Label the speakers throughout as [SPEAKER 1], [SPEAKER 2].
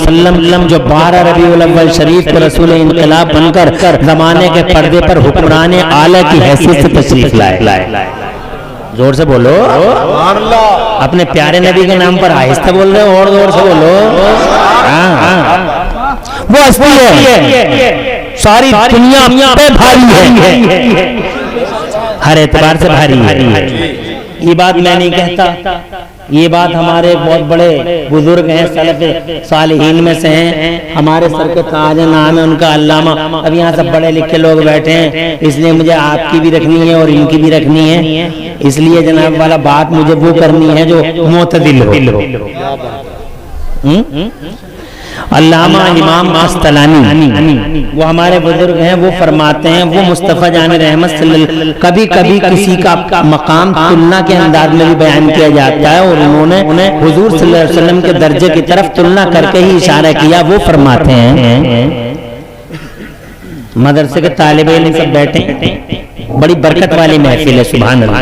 [SPEAKER 1] وسلم جو 12 ربیع الاول شریف کو رسول انقلاب بن کر زمانے کے پردے پر حکمران اعلیٰ کی حیثیت سے تشریف لائے. زور سے بولو, اپنے پیارے نبی کے نام پر آہستہ بول رہے ہو اور زور سے بولو. وہ ہستی ہے ساری دنیا پہ بھاری ہے, ہر اعتبار سے بھاری ہے. یہ بات میں نہیں کہتا, یہ بات ہمارے بہت بڑے بزرگ ہیں سلف صالحین میں سے ہیں. ہمارے سر کے تاج نام ہے ان کا علامہ. اب یہاں سب بڑے لکھے لوگ بیٹھے ہیں, اس لیے مجھے آپ کی بھی رکھنی ہے اور ان کی بھی رکھنی ہے. اس لیے جناب والا بات مجھے وہ کرنی ہے جو معتدل ہو. علامہ امام ماستلانی وہ ہمارے بزرگ ہیں, وہ فرماتے ہیں, وہ مصطفیٰ جان رحمت صلی اللہ علیہ وسلم کبھی کبھی کسی کا مقام تلنا کے انداز میں بھی بیان کیا جاتا ہے, اور انہوں نے حضور صلی اللہ علیہ وسلم کے درجے کی طرف تلنا کر کے ہی اشارہ کیا. وہ فرماتے ہیں, مدرسے کے طالب علم سب بیٹھے, بڑی برکت والی محفل ہے, سبحان اللہ.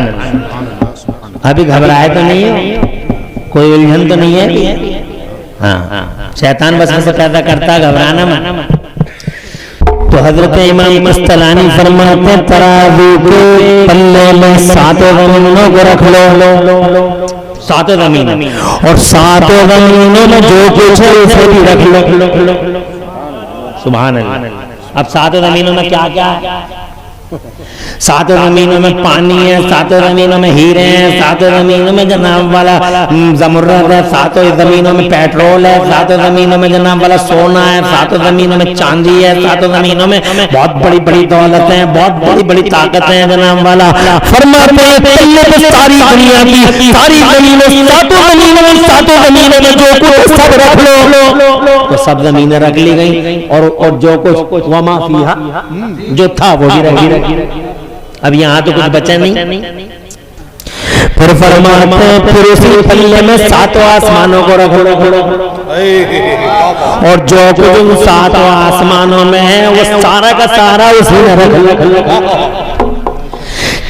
[SPEAKER 1] ابھی گھبرائے تو نہیں ہے, کوئی الجھن تو نہیں ہے. ہاں, شیطان بس سے پیدا کرتا, گھبرانا مت. تو حضرت امام مستلانی فرماتے ہیں ترازو کے پلے میں 7 زمینوں کو رکھ لو, 7 زمینوں, اور 7 زمینوں میں جو کچھ ہے اسے بھی رکھ لو. سبحان اللہ. اب 7 زمینوں میں کیا کیا ہے؟ 7 زمینوں میں پانی ہے, 7 زمینوں میں ہیرے ہیں, 7 زمینوں میں جناب والا زمرد ہے, 7 زمینوں میں پیٹرول ہے, 7 زمینوں میں جناب والا سونا ہے, 7 زمینوں میں چاندی ہے, 7 زمینوں میں بہت بڑی بڑی دولت ہے, بہت بڑی بڑی طاقت ہے جناب والا. فرماتے ہیں ساری دنیا کی ساری زمینوں, 7 زمینوں میں 7 زمینوں میں جو کچھ سب رکھ لو. تو سب زمینیں رکھ لی گئی, اور جو کچھ وما فیہا جو تھا وہ بھی رکھ لی. اب یہاں تو کچھ بچا نہیں. پھر فرماتے ہیں پھر اسی پلے میں 7 آسمانوں کو رکھ لو, اور جو کچھ ان 7 آسمانوں میں ہے وہ سارا کا سارا اسی میں رکھ لو.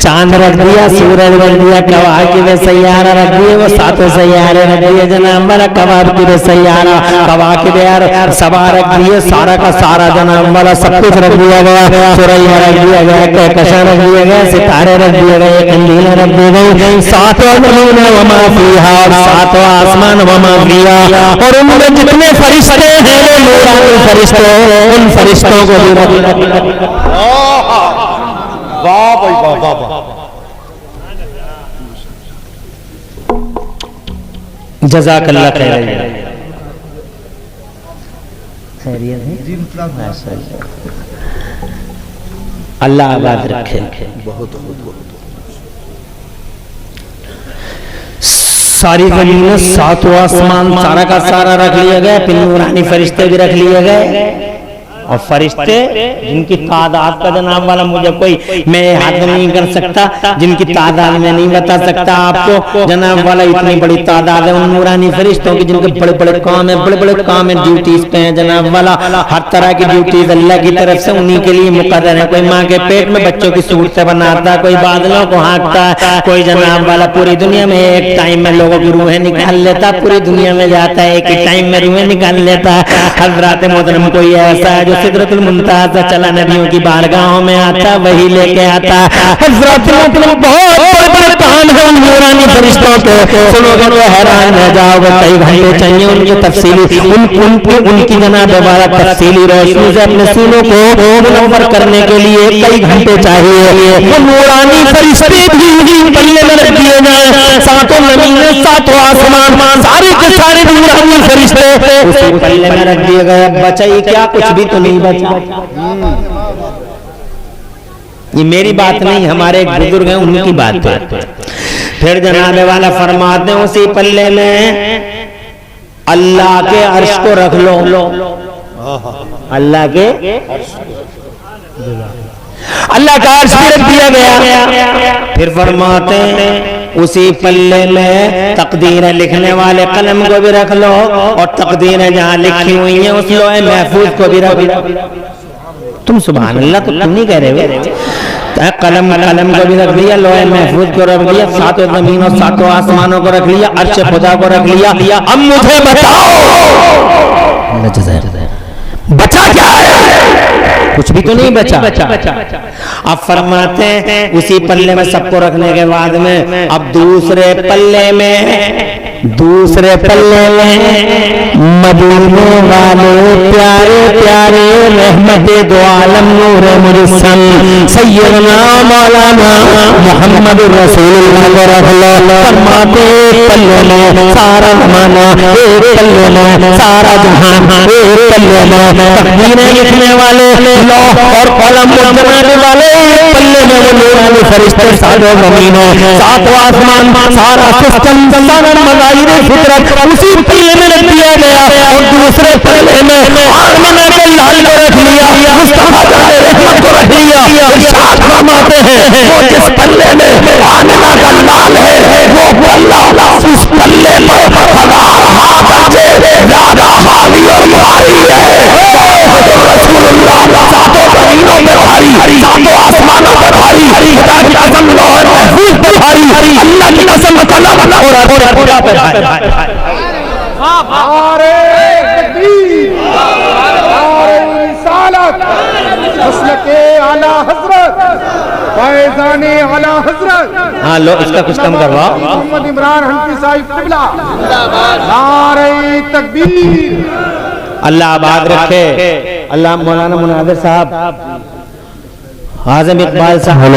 [SPEAKER 1] چاند رکھ دیا, سورج رکھ دیا, کواکب سیارہ رکھ دیے, وہ 7 سیارے رکھ دیے جناب والا, کواکب سیارہ کواکب یار سبا رکھ دیے, سارا کا سارا جناب والا سب کچھ رکھ دیا گیا. سورج رکھ دیا گیا, کہکشاں رکھ دیا گیا, ستارے رکھ دیے گئے, قندیلیں رکھ دی گئی, 7 زمین وما فیہا, 7 آسمان وما فیہا, اور ان میں جتنے فرشتے ہیں وہ نورانی فرشتے, ان فرشتوں کو بھی رکھ دیا.
[SPEAKER 2] واہ بھائی واہ واہ واہ.
[SPEAKER 1] جزاک اللہ خیر. اللہ آباد رکھے. ساری زمین 7 آسمان سارا کا سارا رکھ لیا گیا, پھر نورانی فرشتے بھی رکھ لیے گئے, اور فرشتے جن کی تعداد کا جناب والا مجھے کوئی میں حد نہیں کر سکتا, جن کی تعداد میں نہیں بتا سکتا آپ کو جناب والا, اتنی بڑی تعداد ہے ان نورانی فرشتوں کی جن کے بڑے بڑے کام ہیں, بڑے بڑے کام ہیں, ڈیوٹیز پہ ہیں جناب والا. ہر طرح کی ڈیوٹیز اللہ کی طرف سے انہی کے لیے مقرر ہے. کوئی ماں کے پیٹ میں بچوں کی صورتیں بناتا ہے, کوئی بادلوں کو ہانکتا ہے, کوئی جناب والا پوری دنیا میں ایک ٹائم میں لوگوں کی روحیں نکال لیتا, پوری دنیا میں جاتا ہے, ایک ہی ٹائم میں روحیں نکال لیتا ہے. حضرات محترم کوئی ایسا ہے جو سدرۃ المنتہا سے چلا نبیوں کی بارگاہوں میں آتا, وہی لے کے آتا. حضرات محترم بہت بڑے کام ہے ان نورانی فرشتوں کے, سنو گے تو حیران رہ جاؤ گے. کئی گھنٹے چاہیے ان کی تفصیلی ان کی جناب والا تفصیلی روشنی سے اپنے سینوں کو منور کرنے کے لیے کئی گھنٹے چاہیے. وہ نورانی فرشتے بھی پلے میں رکھ دیے جائیں, 7 زمینیں 7 آسمان سارے کے سارے نورانی فرشتے اسی پلے میں رکھ دیے گئے. بچا ہی کیا, کچھ بھی تو نہیں بچا. یہ میری بات نہیں, ہمارے ایک بزرگ ہیں ان کی بات ہے. پھر جناب والا فرماتے ہیں اسی پلے میں اللہ کے عرش کو رکھ لو, اللہ کے اللہ کا عرش بھی رکھ دیا گیا. پھر فرماتے ہیں اسی پلے میں تقدیریں لکھنے والے قلم کو بھی رکھ لو, اور تقدیریں جہاں لکھی ہوئی ہیں اس لوح محفوظ کو بھی رکھ لو. تم سبحان اللہ تو تم نہیں کہہ رہے ہو. قلم کو بھی رکھ دیا, لوح محفوظ کو رکھ دیا, 7 زمینوں 7 آسمانوں کو رکھ لیا, عرش خدا کو رکھ لیا. اب مجھے بتاؤ بچا کیا ہے؟ کچھ بھی تو نہیں بچا. اب فرماتے ہیں اسی پلے میں سب کو رکھنے کے بعد میں اب دوسرے پلے میں مدینے والے پیارے پیارے رحمت دو عالم نور مجسم سیدنا مولانا محمد رسول اللہ فرماتے پلے میں سارا زمانہ، ایک پلے میں سارا جہان، ایک پلے میں تقدیریں لکھنے والے لوح اور قلم مجموعے والے، پلے میں وہ نورانی فرشتے ساتوں زمینوں ساتوں آسمان سارا سسٹم سارا مظاہر فطرت اسی پلے میں رکھ دیا گیا. اور دوسرے پلے میں آمنہ کے لال کو رکھ لیا، مصطفیٰ جان رحمت کو رکھ لیا. ارشاد فرماتے ہیں وہ جس پلے میں آمنہ کا لال ہے وہ پلہ اس پلے پر ہزار ہاتھ سے زیادہ حاوی اور بھاری ہے. رسول اللہ ساتوں زمینوں میں بھاری، ساتوں آسمانوں پر بھاری، خدا کی قسم لوح محفوظ پر بھاری، اللہ کی قسم قلم اور پورا پر بھاری.
[SPEAKER 2] نعرہ تکبیر، نعرہ رسالت، مسلک اعلی حضرت، فیضان اعلی حضرت.
[SPEAKER 1] ہاں لو اس کا کچھ کم کرواؤ.
[SPEAKER 2] محمد عمران حنفی صاحب قبلہ، نعرہ تکبیر.
[SPEAKER 1] اللہ آباد رکھے. اللہ مولانا مناظر صاحب، اعظم اقبال صاحب،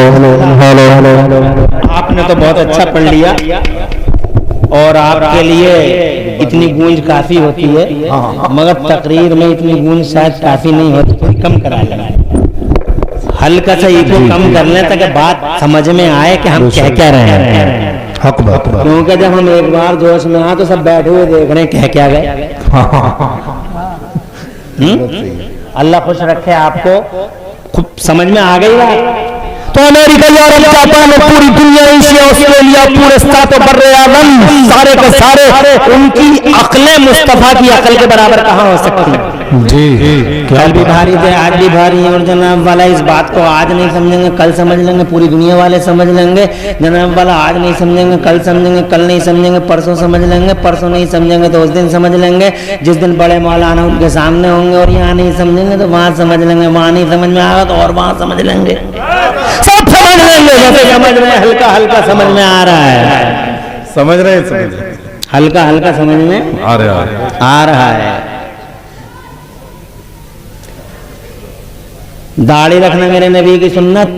[SPEAKER 1] آپ نے تو بہت اچھا پڑھ لیا اور آپ کے لیے اتنی گونج کافی ہوتی ہے، مگر تقریر میں اتنی گونج شاید کافی نہیں ہوتی، کم کرا لیں، ہلکا سا ایگو کم کر لیں تاکہ بات سمجھ میں آئے کہ ہم کہہ کیا رہے ہیں. کیونکہ جب ہم ایک بار جوش میں آئے تو سب بیٹھے ہوئے دیکھ رہے ہیں کہہ کیا گئے. اللہ خوش رکھے آپ کو. خوب سمجھ میں آ گئی بات. تو امریکہ، یورپ، جاپان، پوری دنیا، ایشیا، آسٹریلیا، پورے سات و بر اعظم سارے کے سارے ان کی عقلیں مصطفیٰ کی عقل کے برابر کہاں ہو سکتی ہیں؟ جی کل بھی بھاری تھے، آج بھی بھاری ہیں. اور جناب والا اس بات کو آج نہیں سمجھیں گے کل سمجھ لیں گے، پوری دنیا والے سمجھ لیں گے. جناب والا آج نہیں سمجھیں گے کل سمجھیں گے، کل نہیں سمجھیں گے پرسوں سمجھ لیں گے، پرسوں نہیں سمجھیں گے تو اس دن سمجھ لیں گے جس دن بڑے مولانا ان کے سامنے ہوں گے. اور یہاں نہیں سمجھیں گے تو وہاں سمجھ لیں گے، وہاں نہیں سمجھ میں آگا تو اور وہاں سمجھ لیں گے. سب سمجھ لیں گے، جیسے سمجھ رہے ہیں ہلکا ہلکا سمجھ میں آ رہا ہے.
[SPEAKER 2] سمجھ رہے ہیں،
[SPEAKER 1] ہلکا ہلکا سمجھ میں آ رہا ہے. داڑھی رکھنا میرے نبی کی سنت،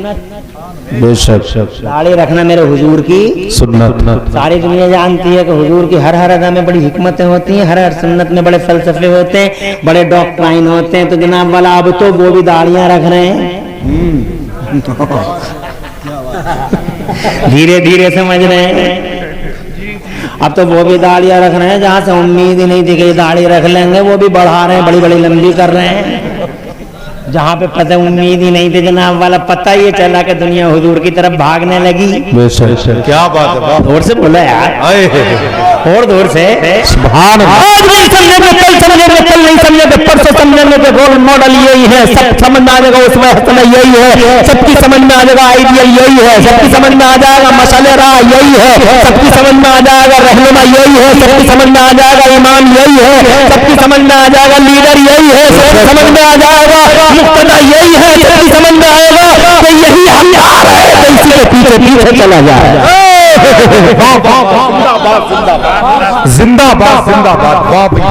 [SPEAKER 1] داڑھی رکھنا میرے حضور کی سنت. ساری دنیا جانتی ہے کہ حضور کی ہر ادا میں بڑی حکمتیں ہوتی ہیں، ہر سنت میں بڑے فلسفے ہوتے ہیں، بڑے ڈاکٹرائن ہوتے ہیں. تو جناب والا اب تو وہ بھی داڑیاں رکھ رہے ہیں، دھیرے دھیرے سمجھ رہے ہیں. اب تو وہ بھی داڑیاں رکھ رہے ہیں جہاں سے امید ہی نہیں تھی کہ یہ داڑھی رکھ لیں گے، وہ بھی بڑھا رہے ہیں، بڑی بڑی لمبی کر رہے ہیں. جہاں پہ پتہ امید ہی نہیں تھی جناب والا پتہ یہ چلا کہ دنیا حضور کی طرف بھاگنے لگی.
[SPEAKER 2] کیا بات ہے،
[SPEAKER 1] دور سے بولا یار، اور دور سے. سبحان اللہ. آج نہیں سمجھے گے کل سمجھے گے، کل نہیں سمجھے گے پرسوں سمجھیں گے. رول ماڈل یہی ہے، سب سمجھ میں آ جائے گا اس میں حسنہ یہی ہے، سب کی سمجھ میں آ جائے گا آئیڈیل یہی ہے، سب کی سمجھ میں آ جائے گا مشعل راہ یہی ہے، سب کی سمجھ میں آ جائے گا رہنما یہی ہے، سب کی سمجھ میں آ جائے گا امام یہی ہے، سب کی سمجھ میں آ جائے گا لیڈر یہی ہے، سب کی سمجھ میں آ جائے گا مقتدا یہی ہے، سب کی سمجھ میں آئے گا کہ یہی ہتھیار ہے تو اسی کے پیچھے پیچھے چلا جائے.
[SPEAKER 2] زندہ باد زندہ باد.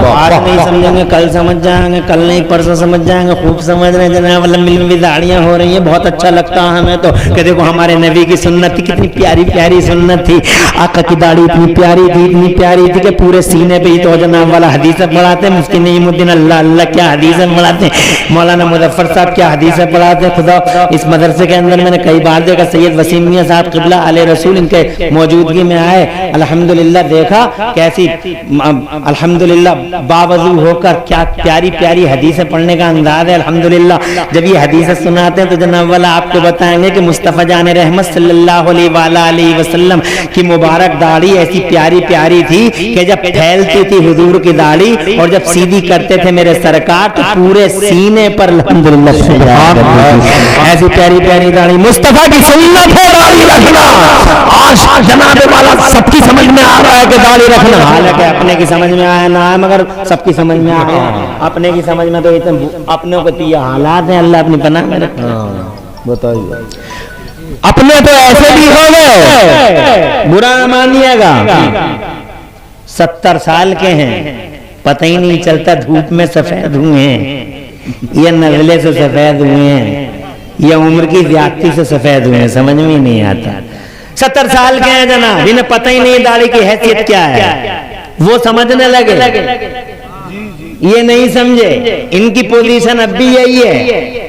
[SPEAKER 1] آج نہیں سمجھیں گے کل سمجھ جائیں گے، کل نہیں پرسوں سمجھ جائیں گے. خوب سمجھ رہے ہیں جناب، لمبی لمبی داڑیاں ہو رہی ہیں. بہت اچھا لگتا ہے ہمیں تو کہ دیکھو ہمارے نبی کی سنت تھی، کتنی پیاری پیاری سنت تھی. آقا کی داڑھی اتنی پیاری تھی، اتنی پیاری تھی کہ پورے سینے پہ ہی تو جناب والا حدیثیں پڑھاتے ہیں. مفتی نعیم الدین اللہ اللہ کیا حدیثیں پڑھاتے ہیں، مولانا مظفر صاحب کیا حدیثیں پڑھاتے ہیں. خدا اس مدرسے کے اندر میں نے کئی بار دیکھا سید وسیم میاں صاحب قبلہ علیہ رسول ان کے موجودگی میں آئے، الحمدللہ دیکھا کیسی الحمدللہ باوضو ہو کر کیا پیاری پیاری حدیثیں پڑھنے کا انداز ہے. الحمدللہ جب یہ حدیثیں سناتے ہیں تو جناب والا آپ کو بتائیں گے کہ مصطفیٰ جان رحمت صلی اللہ علیہ وسلم کی مبارک داڑھی ایسی پیاری پیاری تھی کہ جب پھیلتی تھی حضور کی داڑھی اور جب سیدھی کرتے تھے میرے سرکار تو پورے سینے پر الحمدللہ ایسی پیاری پیاری داڑھی. مصطفیٰ کی سنت ہے داڑھی رکھنا. عاشق
[SPEAKER 3] جناب والا سب کی سمجھ میں آ رہا ہے کہ داڑھی رکھنا،
[SPEAKER 1] حالانکہ اپنے کی سمجھ میں آیا نہ آیا مگر سب کی سمجھ میں آیا. اپنے کی سمجھ میں تو اتنے اپنوں کے یہ حالات ہیں، اللہ اپنی پناہ میں رکھے.
[SPEAKER 2] بتائیے.
[SPEAKER 3] اپنے تو ایسے بھی ہو گئے،
[SPEAKER 1] برا نہ مانیے گا، 70 سال کے ہیں، پتہ ہی نہیں چلتا دھوپ میں سفید ہوئے ہیں یا نزلے سے سفید ہوئے ہیں یا عمر کی زیادتی سے سفید ہوئے ہیں، سمجھ میں ہی نہیں آتا. 70 سال کے ہیں جناب، انہیں پتہ ہی نہیں داڑھی کی حیثیت کیا ہے، وہ سمجھنے لگے، یہ نہیں سمجھے. ان کی پوزیشن اب بھی یہی ہے.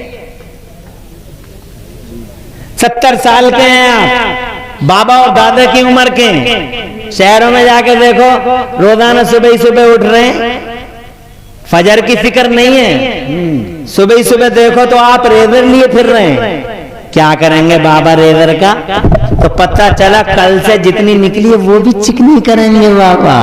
[SPEAKER 1] 70 سال کے ہیں آپ، بابا اور دادا کی عمر کے ہیں. شہروں میں جا کے دیکھو، روزانہ صبح اٹھ رہے ہیں، فجر کی فکر نہیں ہے. صبح دیکھو تو آپ ریزر لیے پھر رہے ہیں. کیا کریں گے بابا ریزر کا؟ تو پتہ چلا کل سے جتنی نکلی ہے وہ بھی چکنی کریں گے بابا،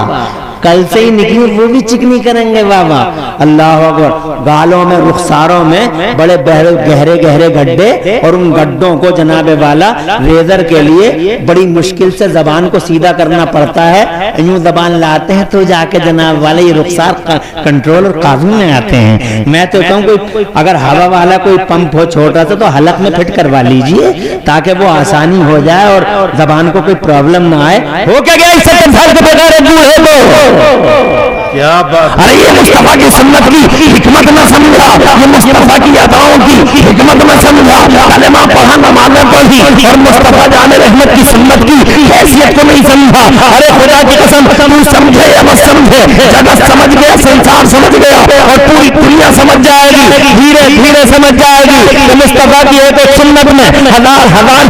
[SPEAKER 1] کل سے ہی نکلی وہ بھی چکنی کریں گے بابا. اللہ اکبر. گالوں میں رخساروں میں بڑے گہرے گہرے گڈھے، اور ان گڈھوں کو جناب والا ریزر کے لیے بڑی مشکل سے زبان کو سیدھا کرنا پڑتا ہے. یوں زبان لاتے ہیں تو جا کے جناب والا یہ رخسار کنٹرول اور قابو میں آتے ہیں. میں تو کہوں کوئی اگر ہوا والا کوئی پمپ ہو چھوٹا سا تو حلق میں فٹ کروا لیجئے تاکہ وہ آسانی ہو جائے اور زبان کو کوئی پرابلم نہ آئے. ہو کیا گیا اس سے
[SPEAKER 2] کیا بات.
[SPEAKER 3] ارے یہ مصطفیٰ کی سنت کی حکمت نہ سمجھا، یہ مصطفیٰ کی اداؤں کی حکمت نہ سمجھا. کلمہ پڑھا، نمازیں پڑھی اور مصطفیٰ جان رحمت کی سنت کی حیثیت کو نہیں سمجھا. ارے خدا کی قسم، تو سمجھے یا مت سمجھے، جگت سمجھ گیا، سنسار سمجھ گیا اور پوری دنیا سمجھ جائے گی، دھیرے دھیرے سمجھ جائے گی کہ مصطفیٰ کی ایک سنت میں ہزار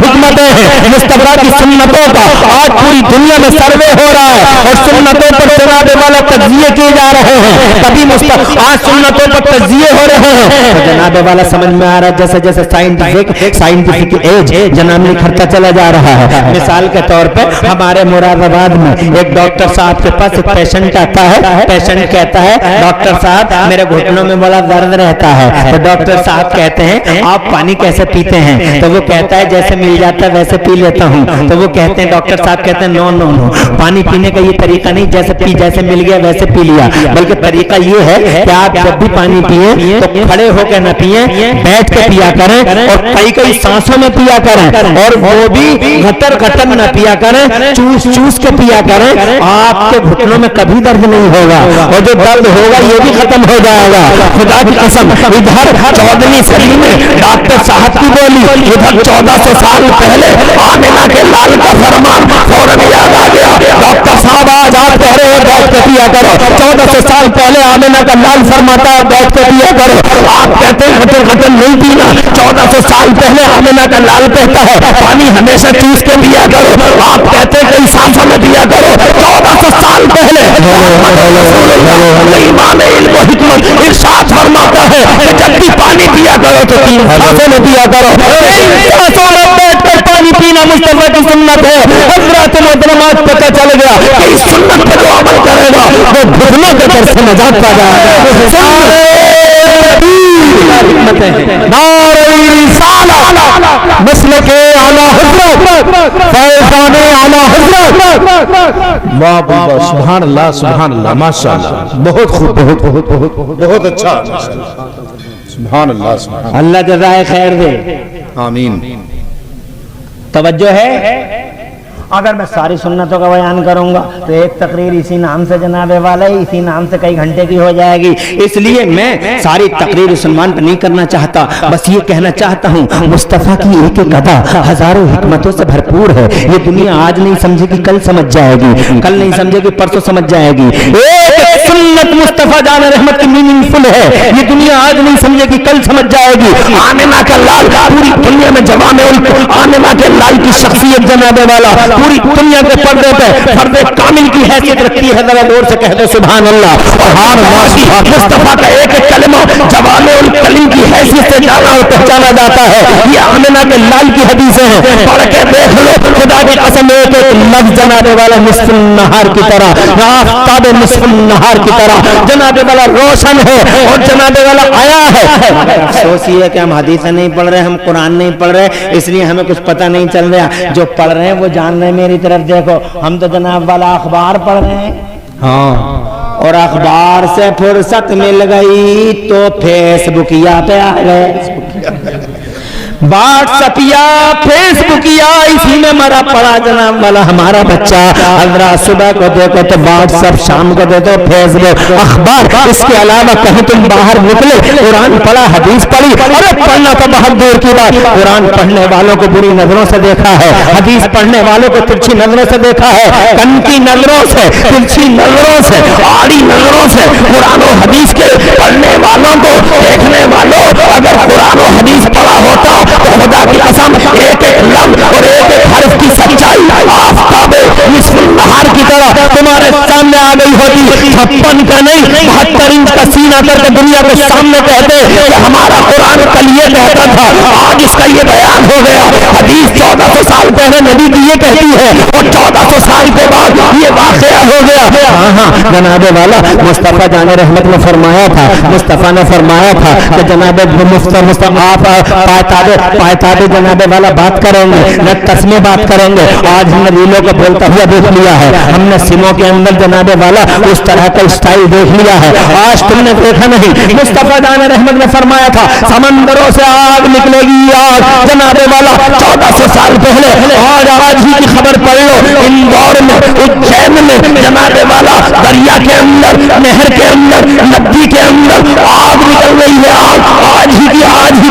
[SPEAKER 3] حکمتیں ہیں. مصطفیٰ کی سنتوں کا آج پوری دنیا میں سروے ہو رہا ہے اور سنتوں پر جناب والا تجزیے کیے جا رہے ہیں. کبھی مصطفیٰ آج سنتوں پر تجزیے ہو رہے ہیں.
[SPEAKER 1] جناب والا سمجھ میں آ رہا ہے جیسے جیسے سائنٹیفک ایج جناب نکھرتا چلا جا رہا ہے. مثال کے طور پر ہمارے مراد آباد میں ایک ڈاکٹر صاحب کے پاس ایک پیشنٹ آتا ہے. پیشنٹ کہتا ہے ڈاکٹر صاحب میرے گھٹنوں میں بڑا درد رہتا ہے. تو ڈاکٹر صاحب کہتے ہیں آپ پانی کیسے پیتے ہیں؟ تو وہ کہتا ہے جیسے مل جاتا ہے ویسے پی لیتا ہوں. تو وہ کہتے ہیں ڈاکٹر صاحب کہتے ہیں نو نو نو، پانی پینے کا یہ طریقہ نہیں جیسے مل گیا ویسے پی لیا، بلکہ طریقہ یہ ہے کہ آپ جب بھی پانی پیئیں تو کھڑے ہو کے نہ پیئیں، بیٹھ کے پیا کریں اور کئی سانسوں میں پیا کریں اور وہ بھی گھٹر گھٹر نہ پیا کریں، چوس کے پیا کریں. آپ کے گھٹنوں میں کبھی درد نہیں ہوگا اور جو درد ہوگا یہ بھی ختم ہو جائے گا. خدا کی قسم ادھر 14ویں صدی میں ڈاکٹر صاحب کی بولی، ادھر 1400 سال پہلے آمنہ کے لال کا فرمان فوراً یاد آ گیا. ڈاکٹر صاحب آج آپ کہہ رہے ہیں بیٹھ کے پیا کرو، 1400 سال پہلے آمنہ کا لال فرماتا ہے بیٹھ کے پیا کرو. آپ کہتے ہیں گھٹن نہیں پینا، 1400 سال پہلے آمنہ کا لال کہتا ہے پانی ہمیشہ چوس کے پیا کرو. آپ کہتے ہیں کئی سانسوں میں پیا کرو، 1400 سال پہلے ایمان علم و حکمت ارشاد فرماتا ہے کہ جب بھی پانی پیا کرو تو 3 سانسوں میں پیا کرو. بیٹھ کر پانی پینا مصطفیٰ کی سنت ہے. حضرات محترمات پتہ چل گیا کہ اس سنت پر جو عمل کرے گا وہ گھٹنوں کے در سے نجات پا جائے گا. مسلک اعلیٰ حضرت، فیضان اعلیٰ حضرت.
[SPEAKER 2] واہ واہ، سبحان اللہ سبحان اللہ، ماشاء اللہ، بہت خوب، بہت اچھا. سبحان اللہ سبحان اللہ.
[SPEAKER 1] اللہ جزائے خیر دے.
[SPEAKER 2] آمین.
[SPEAKER 1] توجہ ہے. اگر میں ساری سنتوں کا بیان کروں گا تو ایک تقریر اسی نام سے جناب والا ہی اسی نام سے کئی گھنٹے کی ہو جائے گی. اس لیے میں ساری تقریر سلمان پہ نہیں کرنا چاہتا، بس یہ کہنا چاہتا ہوں مصطفیٰ کی ایک ایک ادا ہزاروں حکمتوں سے بھرپور ہے. یہ دنیا آج نہیں سمجھے گی کل سمجھ جائے گی، کل نہیں سمجھے گی پرسوں سمجھ جائے گی. ایک سنت مصطفیٰ جان رحمت کی میننگ فل ہے. یہ دنیا آج نہیں سمجھے گی کل سمجھ جائے گی.
[SPEAKER 3] آمنہ کا لال پوری دنیا میں جوامع آمنہ کے لال کی شخصیت جناب والا پوری دنیا کے پردے پہ فرد کامل کی حیثیت رکھتی ہے. ذرا دور سے کہہ دو سبحان اللہ. اور ہر معاشی مصطفیٰ کا ایک ایک کلمہ جوامع الکلم کی حیثیت سے جانا اور پہچانا جاتا ہے. یہ آمنہ کے لال کی حدیثیں ہیں، پڑھ کے دیکھ لو. خدا کی قسم ایک ایک لفظ جناب والا نصف النہار کی طرح، آفتاب نصف النہار کی طرح جناب والا روشن ہے اور جناب والا آیا ہے۔
[SPEAKER 1] افسوس یہ ہے کہ ہم حدیثیں نہیں پڑھ رہے، ہم قرآن نہیں پڑھ رہے، اس لیے ہمیں کچھ پتہ نہیں چل رہا۔ جو پڑھ رہے ہیں وہ جان رہے ہیں، میری طرف دیکھو، ہم تو جناب والا اخبار پڑھ رہے ہیں، اور اخبار سے فرصت مل گئی تو فیس بکیا پہ آ گئے، واٹس ایپیا، فیس بکیا، اسی میں مرا پڑا جناب والا ہمارا بچہ۔ حضرات صبح کو دیکھو تو واٹس ایپ، شام کو دیکھو فیس بک، اخبار، اس کے علاوہ کہیں تم باہر نکلے قرآن پڑھا، حدیث پڑھی، ارے پڑھنا تو بہت دور کی بات، قرآن پڑھنے والوں کو بری نظروں سے دیکھا ہے، حدیث پڑھنے والوں کو ترچھی نظروں سے دیکھا ہے، کنکی نظروں سے، ترچھی نظروں سے، آڑی نظروں سے قرآن و حدیث کے پڑھنے والوں کو دیکھنے والوں، اگر قرآن و حدیث پڑھا ہوتا تو خدا کی قسم ایک ایک لفظ اور ایک ایک حرف کی سچائی آفتاب نصف النہار کی طرح تمہارے سامنے آ گئی ہوتی۔ 56 کا نہیں 72 انچ کا سینہ کر کے دنیا کے سامنے کہتے کہ ہمارا قرآن کل یہ کہتا تھا، آج اس کا یہ بیان ہو گیا۔ حدیث 1400 سال پہلے نبی کی یہ کہتی ہے اور 1400 سال کے بعد یہ واقعہ ہو گیا۔ ہاں جناب والا مصطفیٰ جان رحمت نے فرمایا تھا، مصطفیٰ نے فرمایا تھا کہ جناب مصطفیٰ آپ پائے جناب والا بات کریں گے، نہ تسمے بات کریں گے۔ آج ہم نے ریلوں کو بولتا ہوا دیکھ لیا ہے، ہم نے سموں کے اندر جناب والا اس طرح کا اسٹائل دیکھ لیا ہے، آج تم نے دیکھا نہیں۔ مصطفیٰ جان رحمت نے فرمایا تھا سمندروں سے آگ نکلے گی، آگ جناب والا 1400 سال پہلے، آج ہی کی خبر پڑھ لو، اندور میں، اجین میں جناب والا دریا کے اندر، نہر کے اندر، ندی کے اندر آگ نکل رہی ہے، آج ہی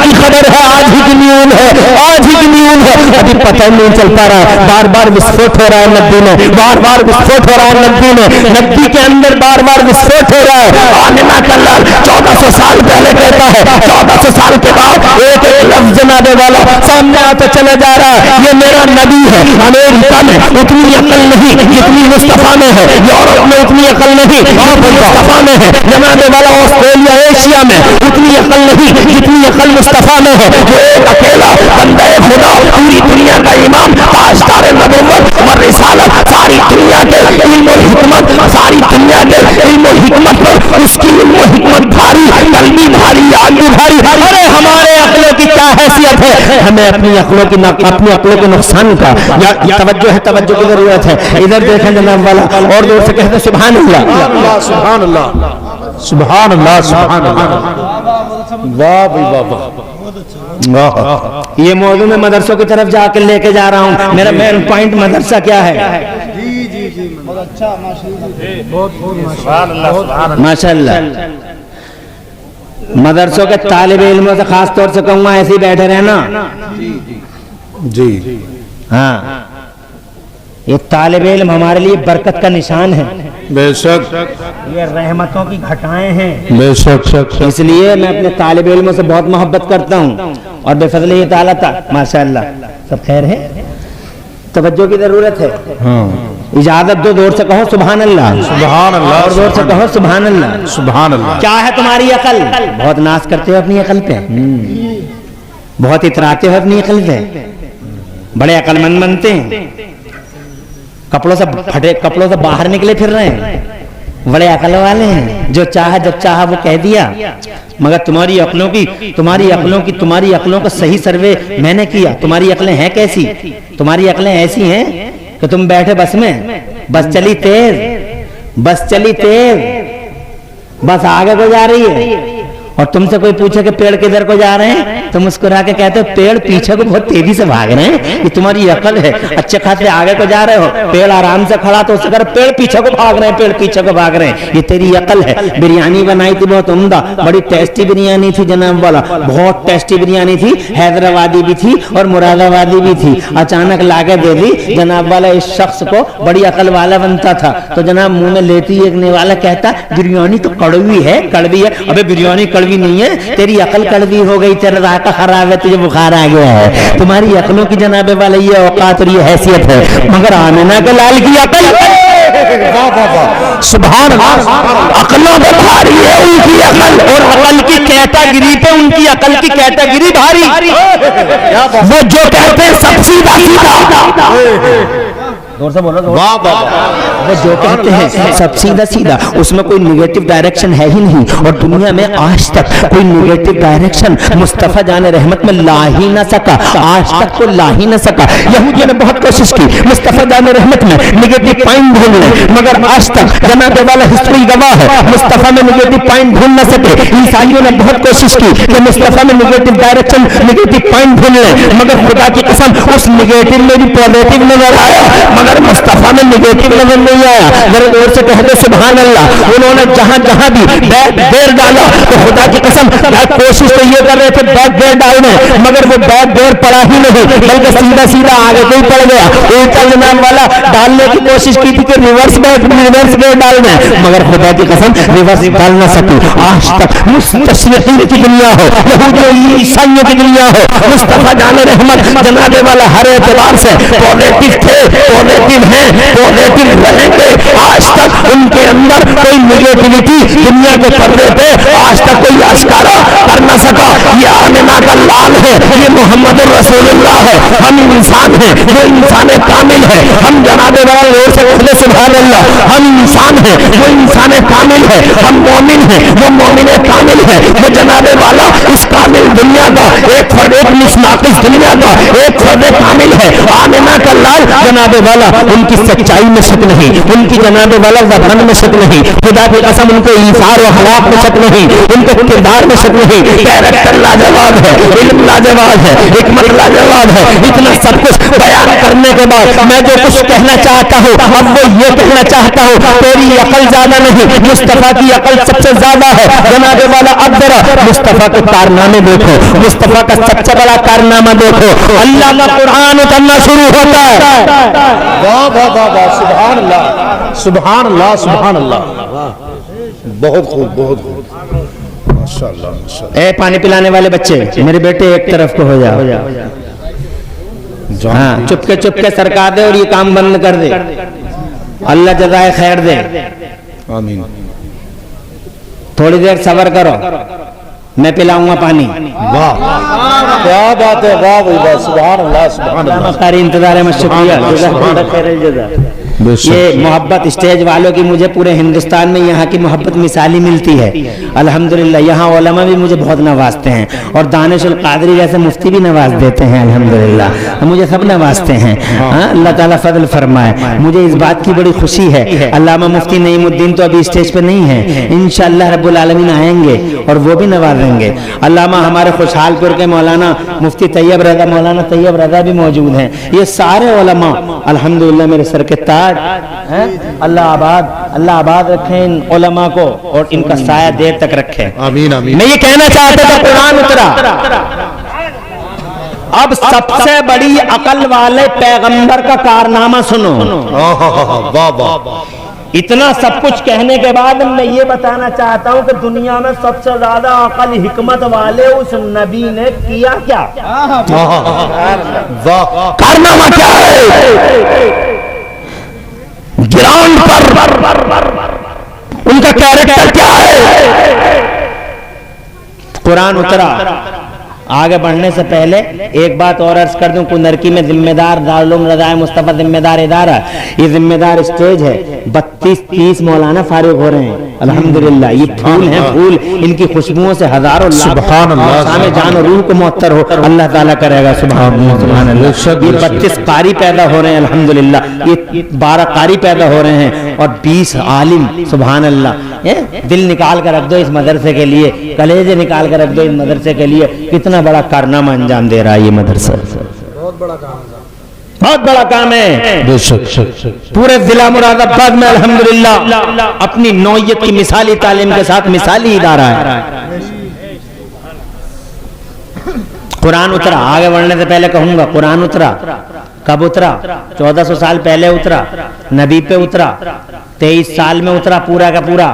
[SPEAKER 1] کی خبر ہے، آج ہی کی نیون ہے، آج ہی کی نیون ہے، ابھی پتہ نہیں چل پا رہا، بار بار وسفوٹ ہو رہا ہے ندی میں، بار بار وسفوٹ ہو رہا ہے ندی میں، ندی کے اندر بار بار وسفوٹ ہو رہا ہے۔ آمنہ کا لال 1400 سال پہلے کہتا ہے، 1400 سال کے بعد ایک ایک لفظ جناب والا سامنے آتا چلا جا رہا ہے، یہ میرا نبی ہے۔ امریکہ میں اتنی عقل نہیں جتنی مصطفیٰ میں ہے، یورپ میں اتنی عقل نہیں جتنی مصطفیٰ میں ہے، جناب والا آسٹریلیا ایشیا میں اتنی عقل نہیں جتنی عقل مصطفیٰ میں ہے۔ وہ ایک اکیلا بندہ خدا، پوری دنیا کا امام، تاجدار نبوت اور رسالت، ساری دنیا کے علم و حکمت، ساری دنیا کے علم و حکمت پر اس کی علم و حکمت بھاری، قلبی بھاری، آگے بھاری۔ ارے ہمارے عقلوں کی کیا حیثیت ہے؟ ہمیں اپنی عقلوں کے نقصان کا توجہ کی ضرورت ہے۔ ادھر دیکھیں جناب والا، اور دور سے کہتے سبحان اللہ،
[SPEAKER 2] سبحان اللہ، سبحان اللہ، سبحان اللہ، واہ بھائی واہ۔
[SPEAKER 1] یہ موضوع میں مدرسوں کی طرف جا کے لے کے جا رہا ہوں۔ میرا مین پوائنٹ مدرسہ کیا ہے؟ ماشاء اللہ، مدرسوں کے طالب علموں سے خاص طور سے کہوں گا ایسے ہی بیٹھے رہنا۔
[SPEAKER 2] جی
[SPEAKER 1] ہاں، یہ طالب علم ہمارے لیے برکت کا نشان ہے،
[SPEAKER 2] بے شک،
[SPEAKER 1] یہ رحمتوں کی گھٹائیں ہیں۔
[SPEAKER 2] بے شک،
[SPEAKER 1] اس لیے میں اپنے طالب علموں سے بہت محبت کرتا ہوں، اور بے فضل یہ تعالیٰ ماشاء اللہ سب خیر ہے، توجہ کی ضرورت ہے۔ اجازت دو، دور سے کہو سبحان اللہ،
[SPEAKER 2] سبحان اللہ،
[SPEAKER 1] اور دور سے کہو سبحان اللہ،
[SPEAKER 2] سبحان اللہ۔
[SPEAKER 1] کیا ہے تمہاری عقل؟ بہت ناز کرتے ہو اپنی عقل پہ، بہت اتراتے ہو اپنی عقل پہ، بڑے عقل مند بنتے ہیں، کپڑوں سے باہر نکلے پھر رہے ہیں، بڑے عقل والے ہیں، جو چاہا جب چاہا وہ کہہ دیا۔ مگر تمہاری عقلوں کا صحیح سروے میں نے کیا۔ تمہاری عقلیں ہیں کیسی؟ تمہاری عقلیں ایسی ہیں کہ تم بیٹھے بس میں، بس چلی تیز، بس آگے کو جا رہی ہے، اور تم سے کوئی پوچھے کہ پیڑ کدھر کو جا رہے ہیں، تم مسکرا کے کہتے ہو پیڑ پیچھے کو بہت تیزی سے بھاگ رہے ہیں۔ یہ تمہاری عقل ہے، اچھے خاصے آگے کو جا رہے ہو، پیڑ آرام سے کھڑا تو اسے کہہ پیڑ پیچھے کو بھاگ رہے ہیں، یہ تیری عقل ہے۔ بریانی بنائی تھی بہت عمدہ، بڑی ٹیسٹی بریانی تھی جناب والا، بہت ٹیسٹی بریانی تھی، حیدرآبادی بھی تھی اور مراد آبادی بھی تھی، اچانک لا کے دے دی جناب والا اس شخص کو، بڑی عقل والا بنتا تھا تو جناب منہ میں لیتی ایک والا کہتا بریانی تو کڑوی ہے۔ ابے بریانی کڑوی نہیں ہے، تیری عقل کڑوی ہو گئی، تیرا ذائقہ خراب ہے، تجھے بخار آ گیا ہے۔ تمہاری عقلوں کی جناب والا یہ اوقات اور یہ حیثیت ہے، مگر آمنہ کے لال کی عقل
[SPEAKER 3] سبحان اللہ، عقلوں پہ بھاری ہے ان کی عقل،
[SPEAKER 1] اور عقل کی کیٹاگری پہ ان کی عقل کی کیٹاگری بھاری۔
[SPEAKER 3] وہ جو کہتے ہیں سب سیدھا سیدھا،
[SPEAKER 1] زور سے بولو،
[SPEAKER 2] واہ واہ،
[SPEAKER 1] وہ جو کہتے ہیں سب سیدھا سیدھا، اس میں کوئی نیگیٹو ڈائریکشن ہے ہی نہیں، اور دنیا میں آج تک کوئی نیگیٹو ڈائریکشن مصطفیٰ جان رحمت میں لا ہی نہ سکا، آج تک کو لا ہی نہ سکا۔ یہودیوں نے بہت کوشش کی مصطفیٰ جان رحمت میں نیگیٹو پوائنٹ ڈھونڈنے، مگر آج تک جناب والا ہسٹری گواہ ہے مصطفیٰ میں نیگیٹو پوائنٹ ڈھونڈ نہ سکے۔ عیسائیوں نے بہت کوشش کی کہ مصطفیٰ میں نیگیٹو ڈائریکشن نیگیٹو پوائنٹ ڈھونڈ لیں، مگر خدا کی قسم اس نیگیٹو میں بھی پازیٹو نظر آیا، مگر مصطفیٰ میں نیگیٹو نظر نہیں آیا۔ ذرا اور سے کہہ دے سبحان اللہ۔ انہوں نے جہاں جہاں بھی بیک گیئر ڈالا تو خدا کی قسم کوشش تو یہ کر رہے تھے بیک گیئر ڈالنے، مگر وہ بیک گیئر پڑا ہی نہیں، بلکہ سیدھا سیدھا آگے کوئی پڑ گیا۔ الٹا جناب والا ڈالنے کی کوشش کی تھی کہ ریورس گیئر ڈالنا، مگر خدا کی قسم ریورس ڈال نہ سکی۔ آج تک مستشرقین کی دنیا ہو، یہودیوں عیسائیوں کی دنیا ہو، مصطفیٰ جان رحمت جناب والا ہر اعتبار سے پازیٹو تھے، پازیٹو ہیں، پازیٹو رہیں گے۔ آج تک ان کے اندر کوئی نیگیٹیوٹی دنیا کے پردے پہ آج تک کوئی اشکارا کر نہ سکا۔ یہ آمنہ کا لال ہے، یہ محمد رسول اللہ ہے، ہم انسان ہیں، وہ انسان کامل ہے، ہم جناب والا سے کہتے سبحان اللہ، ہم انسان ہیں، وہ انسان کامل ہے، ہم مومن ہیں، وہ مومن کامل ہے، وہ جناب والا اس کامل دنیا کا ایک فرد، ایک مصداق اس دنیا کا ایک فرد کامل ہے۔ آمنہ کا لال جناب والا ان کی سچائی میں شک نہیں، ان کی جناب والا زبان میں شک نہیں، خدا کی قسم ان کے ایثار و اخلاق میں شک نہیں، ان کے کردار میں شک نہیں۔ کیریکٹر لاجواب ہے، علم لاجواب ہے، حکمت لاجواب ہے۔ اتنا سب کچھ بیان کرنے کے بعد میں جو کچھ کہنا چاہتا ہوں اب وہ یہ کہنا چاہتا ہوں، تیری عقل زیادہ نہیں، مصطفیٰ کی عقل سب سے زیادہ ہے۔ جناب والا اب ذرا مصطفیٰ کے کارنامے دیکھو، مصطفیٰ کا سب سے بڑا کارنامہ دیکھو، اللہ کا قرآن اترنا شروع ہوتا ہے۔
[SPEAKER 2] واہ واہ واہ واہ، سبحان اللہ سبحان اللہ سبحان اللہ، بہت خوب بہت خوب، ماشاءاللہ ماشاءاللہ۔
[SPEAKER 1] اے پانی پلانے والے بچے میرے بیٹے ایک طرف کو ہو جاؤ، ہاں چپ کے سرکار دے اور یہ کام بند کر دے، اللہ جزائے خیر دے۔
[SPEAKER 2] آمین۔
[SPEAKER 1] تھوڑی دیر صبر کرو، میں پلاؤں گا پانی۔
[SPEAKER 2] واہ کیا بات ہے، واہ واہ، سبحان اللہ سبحان اللہ۔
[SPEAKER 1] ساری انتظار میں شکریہ، جزاک اللہ خیر الجزا۔ یہ محبت اسٹیج والوں کی مجھے پورے ہندوستان میں یہاں کی محبت مثالی ملتی ہے الحمدللہ۔ یہاں علماء بھی مجھے بہت نوازتے ہیں، اور دانش القادری جیسے مفتی بھی نواز دیتے ہیں الحمدللہ، مجھے سب نوازتے ہیں۔ اللہ تعالیٰ فضل فرمائے۔ مجھے اس بات کی بڑی خوشی ہے، علامہ مفتی نعیم الدین تو ابھی اسٹیج پہ نہیں ہے، انشاءاللہ رب العالمین آئیں گے اور وہ بھی نوازیں گے۔ علامہ ہمارے خوشحال پور کے مولانا مفتی طیب رضا، مولانا طیب رضا بھی موجود ہیں۔ یہ سارے علماء الحمدللہ میرے سر کے تاج ہیں۔ اللہ آباد رکھیں ان علماء کو اور ان کا سایہ دیر تک رکھیں۔
[SPEAKER 2] آمین آمین۔
[SPEAKER 1] میں یہ کہنا چاہتا تھا قرآن اترا، اب سب سے بڑی عقل والے پیغمبر کا کارنامہ سنو۔
[SPEAKER 2] واہ واہ،
[SPEAKER 1] اتنا سب کچھ کہنے کے بعد میں یہ بتانا چاہتا ہوں کہ دنیا میں سب سے زیادہ عقل حکمت والے اس نبی نے کیا کیا،
[SPEAKER 2] واہ
[SPEAKER 3] کارنامہ کیا ہے، گراؤنڈ پر ان کا کیریکٹر کیا ہے۔
[SPEAKER 1] قرآن اترا۔ آگے بڑھنے سے پہلے ایک بات اور عرض کر دوں، کنرکی میں ذمہ دار دارالعلوم رضائے مصطفیٰ ذمہ دار ادارہ، یہ ذمہ دار اسٹیج ہے، 32-30 مولانا فارغ ہو رہے ہیں الحمدللہ۔ یہ پھول ہیں، پھول، ان کی خوشبوؤں سے ہزاروں
[SPEAKER 2] سبحان اللہ،
[SPEAKER 1] سامنے جان اور روح کو معطر ہو اللہ تعالیٰ کرے گا۔ سبحان اللہ۔ یہ 32 قاری پیدا ہو رہے ہیں الحمدللہ، یہ 12 قاری پیدا ہو رہے ہیں اور 20 عالم، سبحان اللہ۔ دل نکال کر رکھ دو اس مدرسے کے لیے، کلیجے نکال کر رکھ دو اس مدرسے کے لیے، کتنا بڑا کارنامہ انجام دے رہا ہے یہ مدرسہ، بہت بڑا کام ہے۔ پورے ضلع مراد آباد میں الحمدللہ اپنی نوعیت کی مثالی تعلیم کے ساتھ مثالی ادارہ ہے۔ قرآن اترا۔ آگے بڑھنے سے پہلے کہوں گا قرآن اترا کب اترا؟ 1400 سال پہلے اترا، نبی پہ اترا، 23 سال میں اترا پورا کا پورا،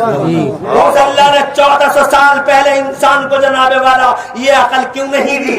[SPEAKER 4] اس اللہ نے 1400 سال پہلے انسان کو جناب والا یہ عقل کیوں نہیں دی؟